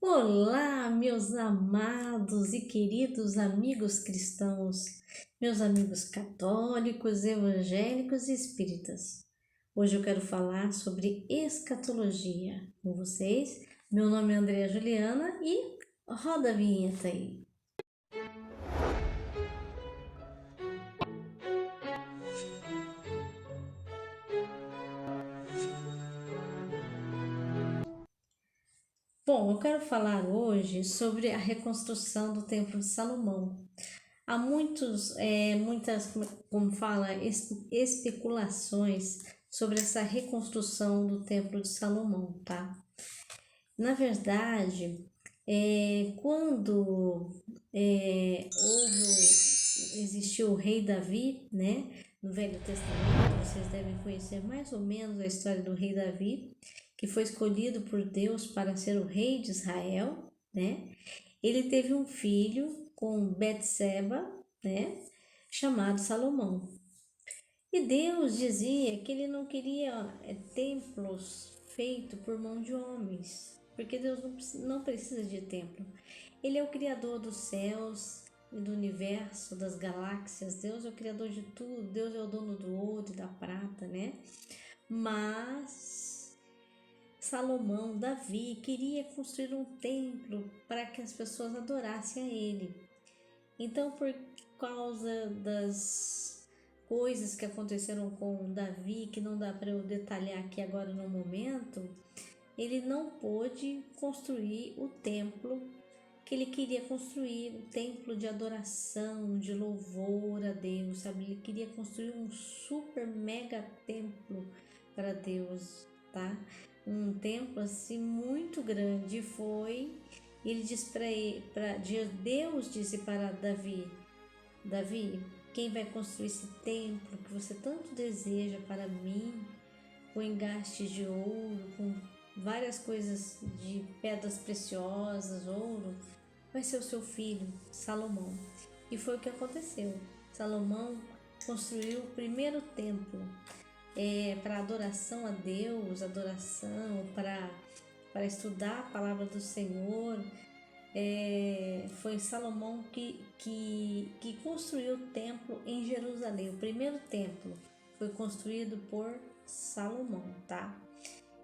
Olá, meus amados e queridos amigos cristãos, meus amigos católicos, evangélicos e espíritas. Hoje eu quero falar sobre escatologia com vocês. Meu nome é Andréa Juliana e roda a vinheta aí. Bom, eu quero falar hoje sobre a reconstrução do Templo de Salomão. Há muitas, como fala, especulações sobre essa reconstrução do Templo de Salomão, tá? Na verdade, quando existiu o rei Davi, né? No Velho Testamento, vocês devem conhecer mais ou menos a história do rei Davi, que foi escolhido por Deus para ser o rei de Israel, né? Ele teve um filho com Betseba, né? Chamado Salomão. E Deus dizia que ele não queria templos feitos por mão de homens, porque Deus não precisa de templo. Ele é o Criador dos céus e do universo, das galáxias. Deus é o Criador de tudo. Deus é o dono do ouro e da prata, né? Mas Salomão, Davi, queria construir um templo para que as pessoas adorassem a ele. Então, por causa das coisas que aconteceram com Davi, que não dá para eu detalhar aqui agora no momento, ele não pôde construir o templo que ele queria construir, o templo de adoração, de louvor a Deus, sabe? Ele queria construir um super mega templo para Deus, tá? Um templo assim muito grande foi. Ele disse para Deus disse para Davi, quem vai construir esse templo que você tanto deseja para mim, com engastes de ouro, com várias coisas de pedras preciosas, ouro, vai ser o seu filho, Salomão. E foi o que aconteceu. Salomão construiu o primeiro templo para adoração a Deus, adoração, para estudar a palavra do Senhor. Foi Salomão que construiu o templo em Jerusalém. O primeiro templo foi construído por Salomão, tá?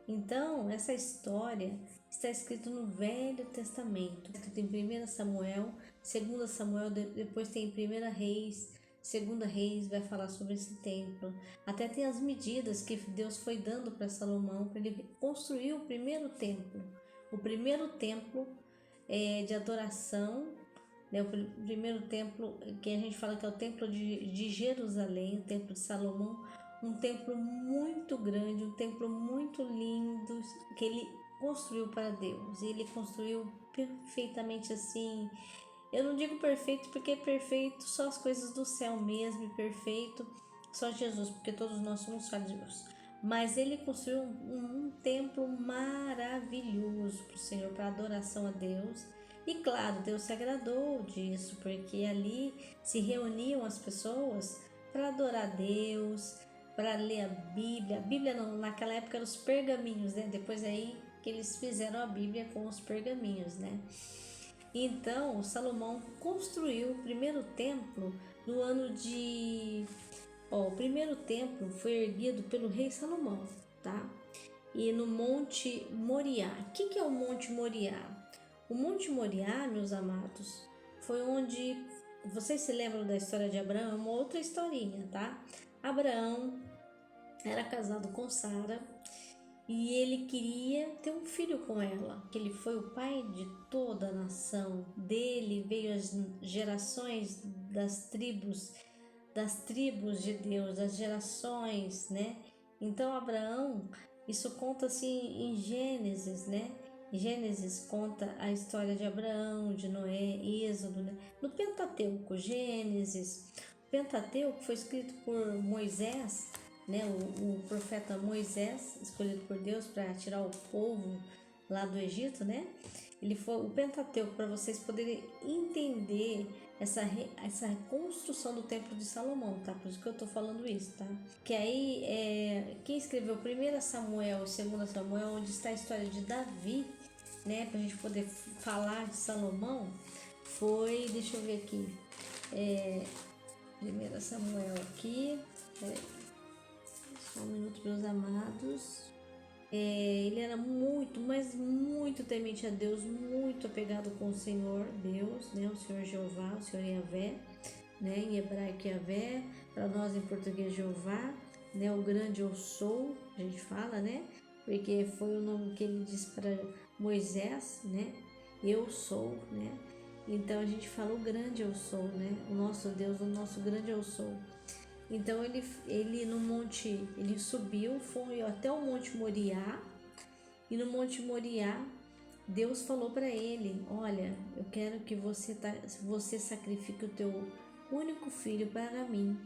Então, essa história está escrita no Velho Testamento, escrito em 1 Samuel, 2 Samuel, depois tem 1 Reis, 2 Reis vai falar sobre esse templo. Até tem as medidas que Deus foi dando para Salomão para ele construir o primeiro templo. O primeiro templo de adoração, né? O primeiro templo que a gente fala que é o templo de Jerusalém, o templo de Salomão, um templo muito grande, um templo muito lindo que ele construiu para Deus. E ele construiu perfeitamente assim. Eu não digo perfeito porque é perfeito só as coisas do céu mesmo, e perfeito só Jesus, porque todos nós somos falhos. Mas ele construiu um templo maravilhoso para o Senhor, para adoração a Deus. E claro, Deus se agradou disso, porque ali se reuniam as pessoas para adorar a Deus, para ler a Bíblia. A Bíblia naquela época eram os pergaminhos, né? Depois aí que eles fizeram a Bíblia com os pergaminhos, né? Então, Salomão construiu o primeiro templo no ano de... o primeiro templo foi erguido pelo rei Salomão, tá? E no Monte Moriá. O que é o Monte Moriá? O Monte Moriá, meus amados, foi onde... Vocês se lembram da história de Abraão? É uma outra historinha, tá? Abraão era casado com Sara e ele queria ter um filho com ela, que ele foi o pai de toda a nação. Dele veio as gerações das tribos de Deus, das gerações, né? Então Abraão, isso conta assim em Gênesis, né? Gênesis conta a história de Abraão, de Noé, Êxodo, né? No Pentateuco, Gênesis. O Pentateuco foi escrito por Moisés, né? O profeta Moisés, escolhido por Deus para tirar o povo lá do Egito, né? Ele foi o Pentateuco, para vocês poderem entender essa construção do templo de Salomão, tá? Por isso que eu tô falando isso, tá? Que aí, quem escreveu 1 Samuel e 2 Samuel, onde está a história de Davi, né, para a gente poder falar de Salomão, foi, deixa eu ver aqui, 1 Samuel aqui, só um minuto, meus amados. Ele era muito, mas muito temente a Deus, muito apegado com o Senhor Deus, né, o Senhor Jeová, o Senhor Yahvé, né, em hebraico Yahvé, para nós em português Jeová, né, o grande eu sou, a gente fala, né, porque foi o nome que ele disse para Moisés, né, eu sou, né, então a gente fala o grande eu sou, né, o nosso Deus, o nosso grande eu sou. Então ele no monte, ele subiu, foi até o Monte Moriá, e no Monte Moriá Deus falou para ele: olha, eu quero que você sacrifique o teu único filho para mim.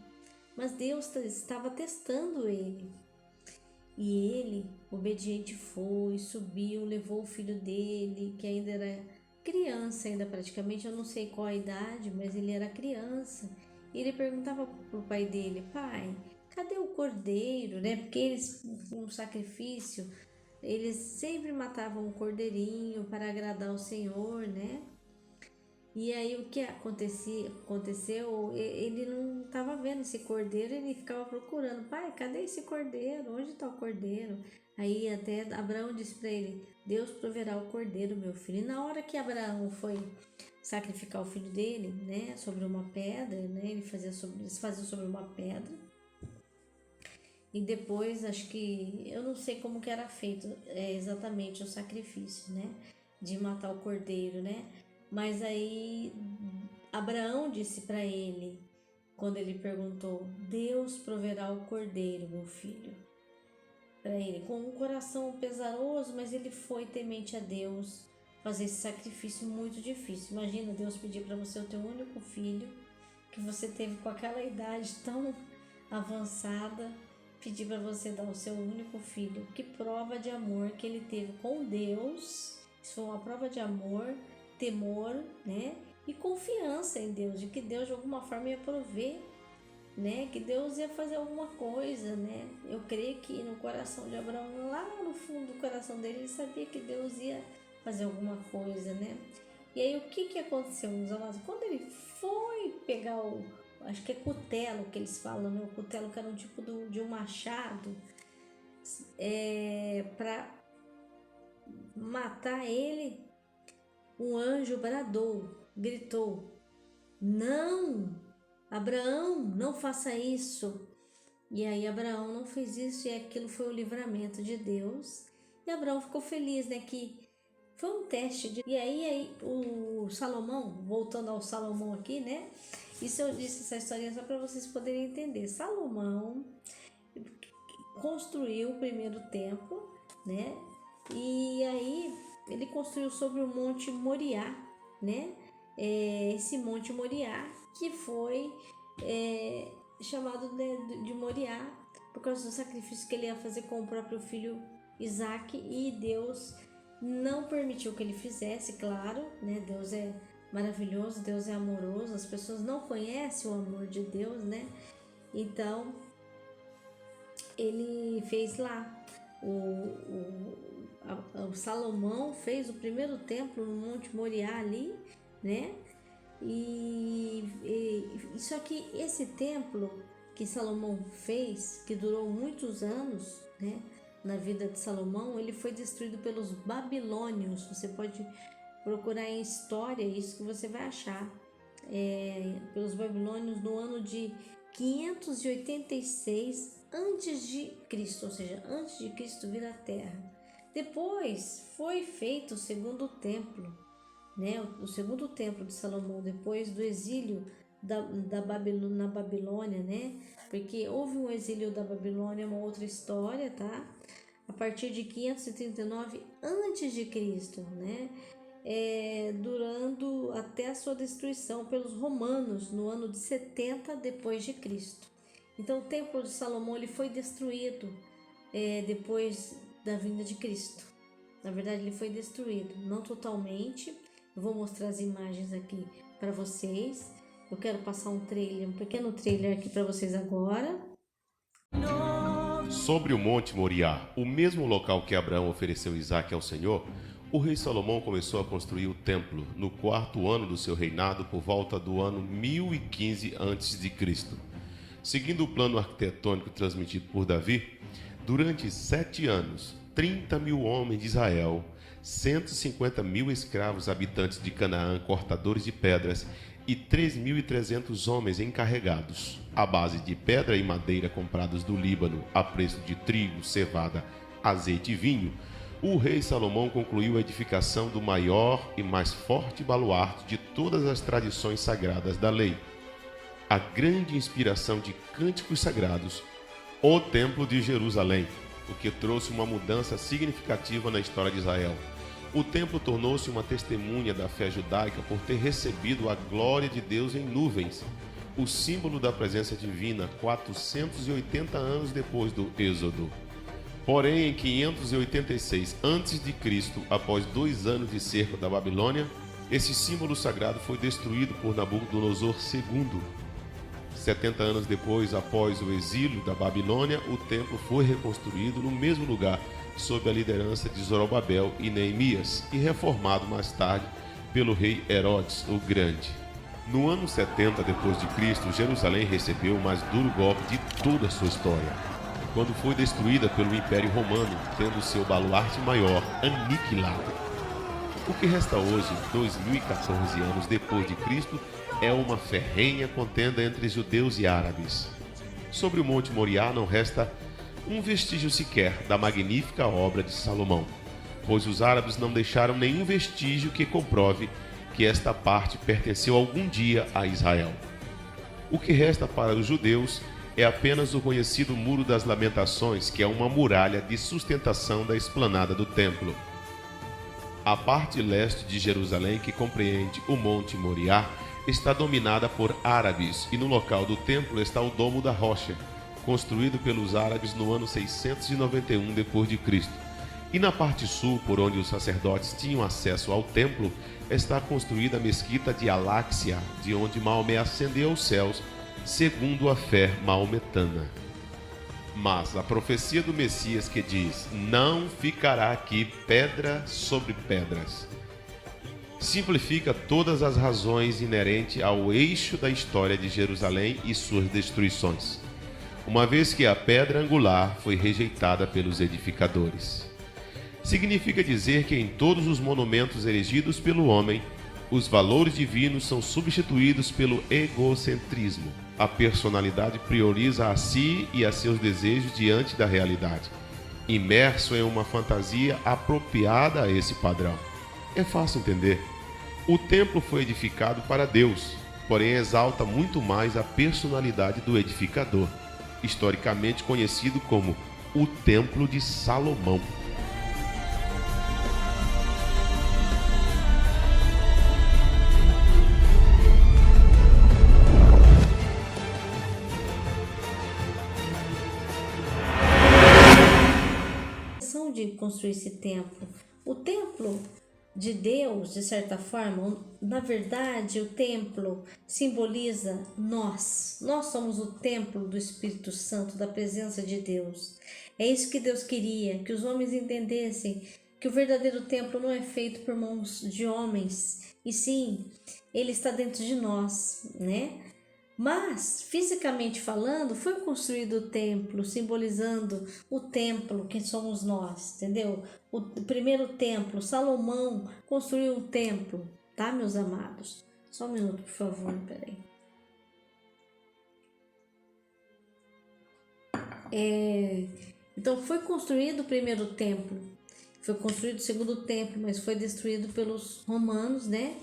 Mas Deus estava testando ele. E ele, obediente, foi, subiu, levou o filho dele, que ainda era criança, ainda praticamente, eu não sei qual a idade, mas ele era criança. E ele perguntava pro pai dele: pai, cadê o cordeiro, né? Porque eles, um sacrifício, eles sempre matavam um cordeirinho para agradar o Senhor, né? E aí o que aconteceu, ele não estava vendo esse cordeiro, ele ficava procurando: pai, cadê esse cordeiro? Onde está o cordeiro? Aí até Abraão disse para ele: Deus proverá o cordeiro, meu filho. E na hora que Abraão foi sacrificar o filho dele, né, sobre uma pedra, né, eles faziam sobre uma pedra. E depois, acho que, eu não sei como que era feito exatamente o sacrifício, né, de matar o cordeiro, né. Mas aí Abraão disse para ele, quando ele perguntou: Deus proverá o cordeiro, meu filho. Para ele, com um coração pesaroso, mas ele foi temente a Deus, fazer esse sacrifício muito difícil. Imagina Deus pedir para você o teu único filho, que você teve com aquela idade tão avançada, pedir para você dar o seu único filho. Que prova de amor que ele teve com Deus. Isso foi uma prova de amor, temor, né? E confiança em Deus, de que Deus de alguma forma ia prover, né? Que Deus ia fazer alguma coisa, né? Eu creio que no coração de Abraão, lá no fundo do coração dele, ele sabia que Deus ia fazer alguma coisa, né? E aí o que aconteceu, meus amados? Quando ele foi pegar acho que é cutelo que eles falam, né? O cutelo, que era um tipo de um machado, para matar ele, um anjo gritou: não, Abraão, não faça isso. E aí Abraão não fez isso, e aquilo foi o livramento de Deus. E Abraão ficou feliz, né? Que foi um teste. E aí o Salomão, voltando ao Salomão aqui, né? Isso eu disse essa historinha só para vocês poderem entender. Salomão construiu o primeiro templo, né? E aí ele construiu sobre o Monte Moriá, né? Esse Monte Moriá que foi chamado de Moriá por causa do sacrifício que ele ia fazer com o próprio filho Isaac, e Deus não permitiu que ele fizesse, claro, né? Deus é maravilhoso, Deus é amoroso, as pessoas não conhecem o amor de Deus, né? Então ele fez lá, o Salomão fez o primeiro templo no Monte Moriá ali, né? Só que esse templo que Salomão fez, que durou muitos anos, né, na vida de Salomão, ele foi destruído pelos babilônios. Você pode procurar em história isso que você vai achar. Pelos babilônios no ano de 586 antes de Cristo, ou seja, antes de Cristo vir à Terra. Depois foi feito o segundo templo, né? O segundo templo de Salomão, depois do exílio na Babilônia, né? Porque houve um exílio da Babilônia, uma outra história, tá? A partir de 539 a.C., né? Durando até a sua destruição pelos romanos no ano de 70 depois de Cristo. Então o templo de Salomão ele foi destruído depois da vinda de Cristo. Na verdade ele foi destruído, não totalmente. Eu vou mostrar as imagens aqui para vocês. Eu quero passar um pequeno trailer aqui para vocês agora. Sobre o Monte Moriá, o mesmo local que Abraão ofereceu Isaac ao Senhor, O rei Salomão começou a construir o templo no 4º ano do seu reinado, por volta do ano 1015 a.C. Seguindo o plano arquitetônico transmitido por Davi, durante 7 anos, 30.000 homens de Israel, 150.000 escravos habitantes de Canaã, cortadores de pedras, e 3.300 homens encarregados, à base de pedra e madeira comprados do Líbano, a preço de trigo, cevada, azeite e vinho, o rei Salomão concluiu a edificação do maior e mais forte baluarte de todas as tradições sagradas da lei, a grande inspiração de cânticos sagrados, o Templo de Jerusalém, o que trouxe uma mudança significativa na história de Israel. O templo tornou-se uma testemunha da fé judaica por ter recebido a glória de Deus em nuvens, o símbolo da presença divina 480 anos depois do Êxodo. Porém, em 586 a.C., após 2 anos de cerco da Babilônia, esse símbolo sagrado foi destruído por Nabucodonosor II. 70 anos depois, após o exílio da Babilônia, o templo foi reconstruído no mesmo lugar, sob a liderança de Zorobabel e Neemias, e reformado mais tarde pelo rei Herodes o Grande. No ano 70 depois de Cristo, Jerusalém recebeu o mais duro golpe de toda a sua história, quando foi destruída pelo Império Romano, tendo seu baluarte maior aniquilado. O que resta hoje, 2014 anos depois de Cristo, é uma ferrenha contenda entre judeus e árabes. Sobre o Monte Moriá não resta um vestígio sequer da magnífica obra de Salomão, pois os árabes não deixaram nenhum vestígio que comprove que esta parte pertenceu algum dia a Israel. O que resta para os judeus é apenas o conhecido Muro das Lamentações, que é uma muralha de sustentação da esplanada do templo. A parte leste de Jerusalém, que compreende o Monte Moriá, está dominada por árabes, e no local do templo está o Domo da Rocha, construído pelos árabes no ano 691 d.C. E na parte sul, por onde os sacerdotes tinham acesso ao templo, está construída a mesquita de Al-Aqsa, de onde Maomé ascendeu aos céus, segundo a fé maometana. Mas a profecia do Messias que diz: "Não ficará aqui pedra sobre pedras", simplifica todas as razões inerentes ao eixo da história de Jerusalém e suas destruições, uma vez que a pedra angular foi rejeitada pelos edificadores. Significa dizer que em todos os monumentos erigidos pelo homem, os valores divinos são substituídos pelo egocentrismo. A personalidade prioriza a si e a seus desejos diante da realidade, imerso em uma fantasia apropriada a esse padrão. É fácil entender. O templo foi edificado para Deus, porém exalta muito mais a personalidade do edificador, historicamente conhecido como o Templo de Salomão. De construir esse templo. O templo de Deus, de certa forma, na verdade, o templo simboliza nós. Nós somos o templo do Espírito Santo, da presença de Deus. É isso que Deus queria, que os homens entendessem que o verdadeiro templo não é feito por mãos de homens, e sim, ele está dentro de nós, né? Mas, fisicamente falando, foi construído o templo, simbolizando o templo que somos nós, entendeu? O primeiro templo, Salomão construiu o templo, tá, meus amados? Só um minuto, por favor, peraí. Então, foi construído o primeiro templo, foi construído o segundo templo, mas foi destruído pelos romanos, né?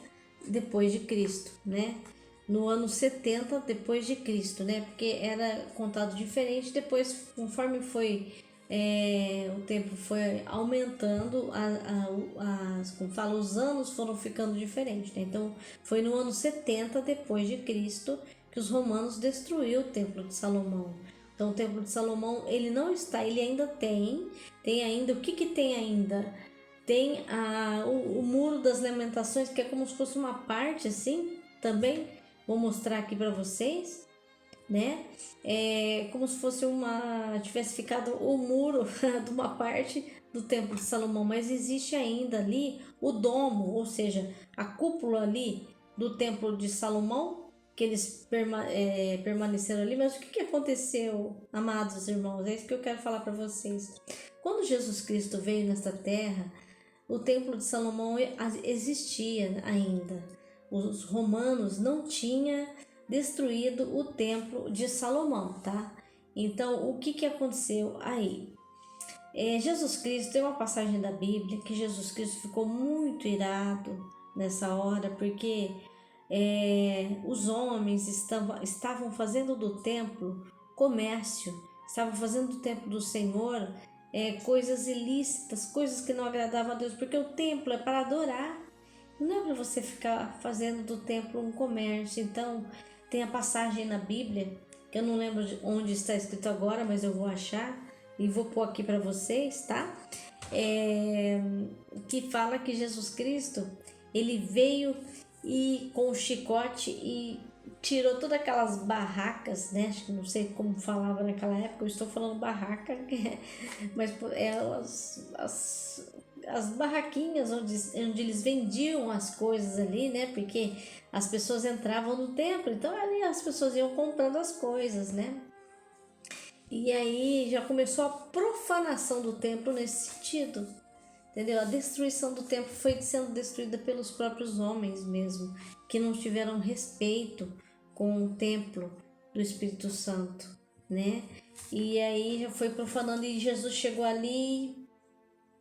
Depois de Cristo, né? No ano 70 depois de Cristo, né? Porque era contado diferente. Depois, conforme foi o tempo foi aumentando, como fala, os anos foram ficando diferentes, né? Então, foi no ano 70 depois de Cristo que os romanos destruíram o Templo de Salomão. Então, o Templo de Salomão, ele não está, ele ainda tem ainda, o que tem ainda? Tem o Muro das Lamentações, que é como se fosse uma parte assim, também. Vou mostrar aqui para vocês, né? É como se fosse tivesse ficado o muro de uma parte do Templo de Salomão, mas existe ainda ali o domo, ou seja, a cúpula ali do Templo de Salomão, que eles permaneceram ali. Mas o que aconteceu, amados irmãos? É isso que eu quero falar para vocês. Quando Jesus Cristo veio nesta terra, o Templo de Salomão existia ainda. Os romanos não tinham destruído o Templo de Salomão, tá? Então, o que aconteceu aí? Jesus Cristo, tem uma passagem da Bíblia que Jesus Cristo ficou muito irado nessa hora, porque os homens estavam fazendo do templo comércio, estavam fazendo do templo do Senhor coisas ilícitas, coisas que não agradavam a Deus, porque o templo é para adorar, não é para você ficar fazendo do templo um comércio. Então, tem a passagem na Bíblia, que eu não lembro onde está escrito agora, mas eu vou achar e vou pôr aqui para vocês, tá? Que fala que Jesus Cristo, ele veio com o chicote e tirou todas aquelas barracas, né? Não sei como falava naquela época, eu estou falando barraca, mas as barraquinhas onde eles vendiam as coisas ali, né? Porque as pessoas entravam no templo, então ali as pessoas iam comprando as coisas, né? E aí já começou a profanação do templo nesse sentido, entendeu? A destruição do templo foi sendo destruída pelos próprios homens mesmo, que não tiveram respeito com o templo do Espírito Santo, né? E aí já foi profanando, e Jesus chegou ali,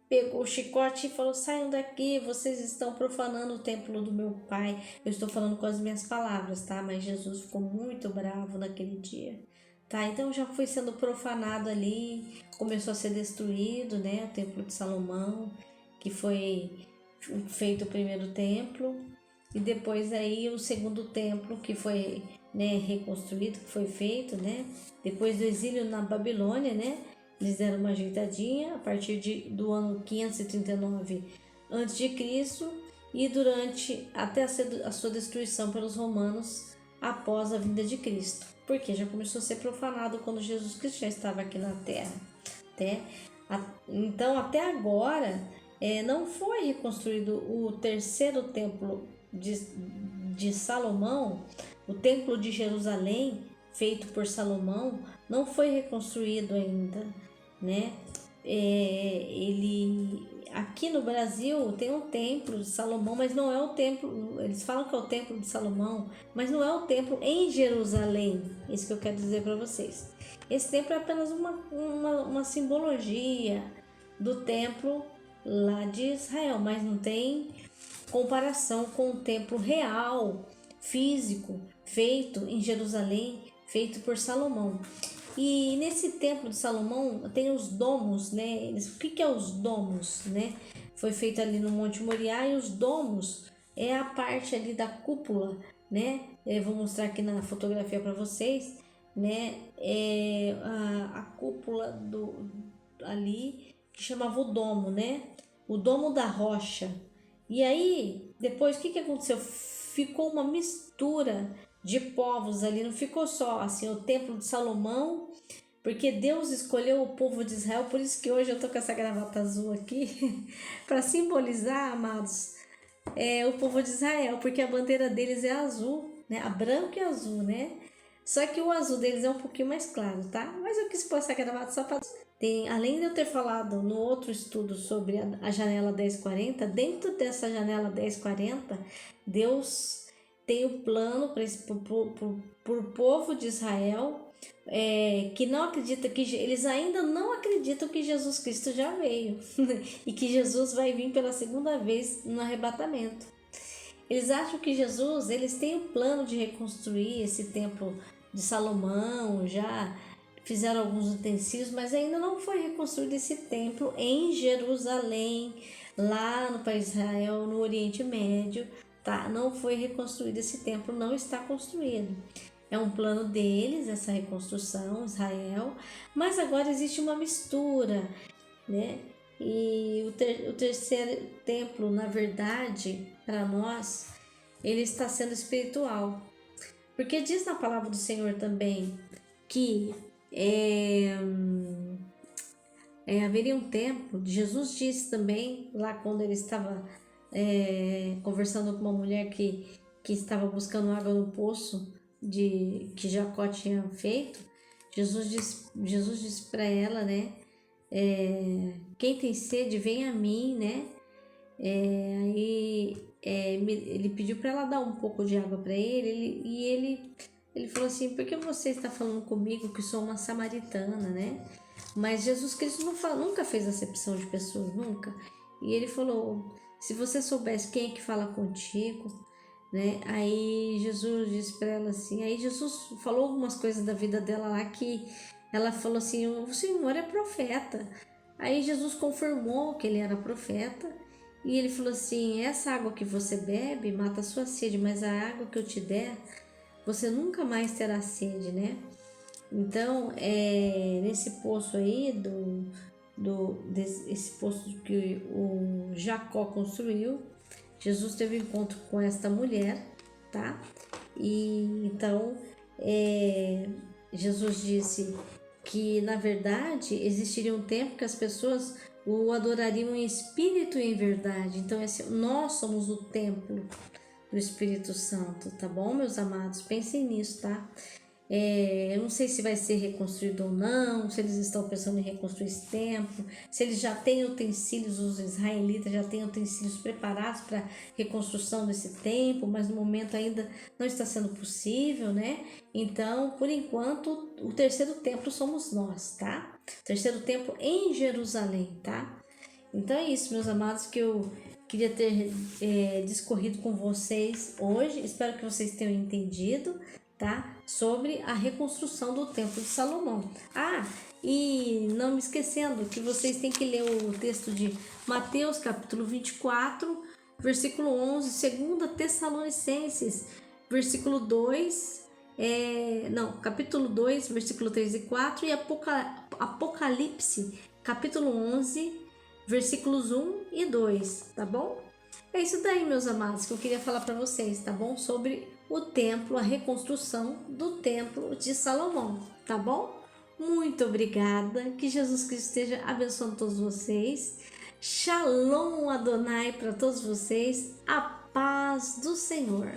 pegou o chicote e falou: saiam daqui, vocês estão profanando o templo do meu Pai. Eu estou falando com as minhas palavras, tá? Mas Jesus ficou muito bravo naquele dia. Tá, então já foi sendo profanado ali, começou a ser destruído, né, o Templo de Salomão, que foi feito o primeiro templo, e depois aí o segundo templo, que foi, né, reconstruído, que foi feito, né, depois do exílio na Babilônia, né, eles deram uma ajeitadinha a partir do ano 539 a.C. e durante até a sua destruição pelos romanos após a vinda de Cristo. Porque já começou a ser profanado quando Jesus Cristo já estava aqui na Terra. Então, até agora, não foi reconstruído o terceiro templo de Salomão, o templo de Jerusalém, feito por Salomão, não foi reconstruído ainda, né? Aqui no Brasil tem um templo de Salomão, mas não é o templo, eles falam que é o templo de Salomão, mas não é o templo em Jerusalém. Isso que eu quero dizer para vocês. Esse templo é apenas uma simbologia do templo lá de Israel, mas não tem comparação com o templo real, físico, feito em Jerusalém, feito por Salomão. E nesse templo de Salomão tem os domos, né? O que é os domos, né? Foi feito ali no Monte Moriá, e os domos é a parte ali da cúpula, né? Eu vou mostrar aqui na fotografia para vocês, né? A cúpula ali que chamava o domo, né? O domo da rocha. E aí, depois, o que aconteceu? Ficou uma mistura de povos ali, não ficou só assim o templo de Salomão, porque Deus escolheu o povo de Israel. Por isso que hoje eu tô com essa gravata azul aqui para simbolizar, amados, o povo de Israel, porque a bandeira deles é azul, né? A branca e azul, né? Só que o azul deles é um pouquinho mais claro, tá? Mas eu quis pôr essa gravata só para além de eu ter falado no outro estudo sobre a janela 1040, dentro dessa janela 1040, Deus tem o plano para o povo de Israel, que não acredita, que eles ainda não acreditam que Jesus Cristo já veio e que Jesus vai vir pela segunda vez no arrebatamento. Eles acham que eles têm o plano de reconstruir esse templo de Salomão, já fizeram alguns utensílios, mas ainda não foi reconstruído esse templo em Jerusalém, lá no país de Israel, no Oriente Médio. Tá, não foi reconstruído esse templo, não está construído. É um plano deles, essa reconstrução, Israel, mas agora existe uma mistura, né? E o terceiro templo, na verdade, para nós, ele está sendo espiritual. Porque diz na palavra do Senhor também que haveria um tempo. Jesus disse também, lá quando ele estava conversando com uma mulher que estava buscando água no poço que Jacó tinha feito, Jesus disse para ela, né? Quem tem sede, vem a mim, né? Ele pediu para ela dar um pouco de água para ele falou assim: por que você está falando comigo que sou uma samaritana, né? Mas Jesus Cristo nunca fez acepção de pessoas, nunca. E ele falou: se você soubesse quem é que fala contigo, né? Aí Jesus disse para ela assim, aí Jesus falou algumas coisas da vida dela lá que ela falou assim: o Senhor é profeta. Aí Jesus confirmou que ele era profeta e ele falou assim: essa água que você bebe mata a sua sede, mas a água que eu te der, você nunca mais terá sede, né? Então, nesse poço aí, esse poço que o Jacó construiu, Jesus teve encontro com esta mulher, tá? E então, Jesus disse que, na verdade, existiria um tempo que as pessoas o adorariam em espírito e em verdade. Então, nós somos o templo do Espírito Santo, tá bom, meus amados? Pensem nisso, tá? Eu não sei se vai ser reconstruído ou não, se eles estão pensando em reconstruir esse templo, se eles já têm utensílios, os israelitas já têm utensílios preparados para reconstrução desse templo, mas no momento ainda não está sendo possível, né? Então, por enquanto, o terceiro templo somos nós, tá? O terceiro templo em Jerusalém, tá? Então é isso, meus amados, que eu queria ter discorrido com vocês hoje. Espero que vocês tenham entendido, tá? Sobre a reconstrução do Templo de Salomão. E não me esquecendo que vocês têm que ler o texto de Mateus, capítulo 24, versículo 11, 2 Tessalonicenses, versículo 2, capítulo 2, versículo 3 e 4, e Apocalipse, capítulo 11, versículos 1 e 2, tá bom? É isso daí, meus amados, que eu queria falar para vocês, tá bom? Sobre o templo, a reconstrução do templo de Salomão, tá bom? Muito obrigada, que Jesus Cristo esteja abençoando todos vocês. Shalom Adonai para todos vocês, a paz do Senhor.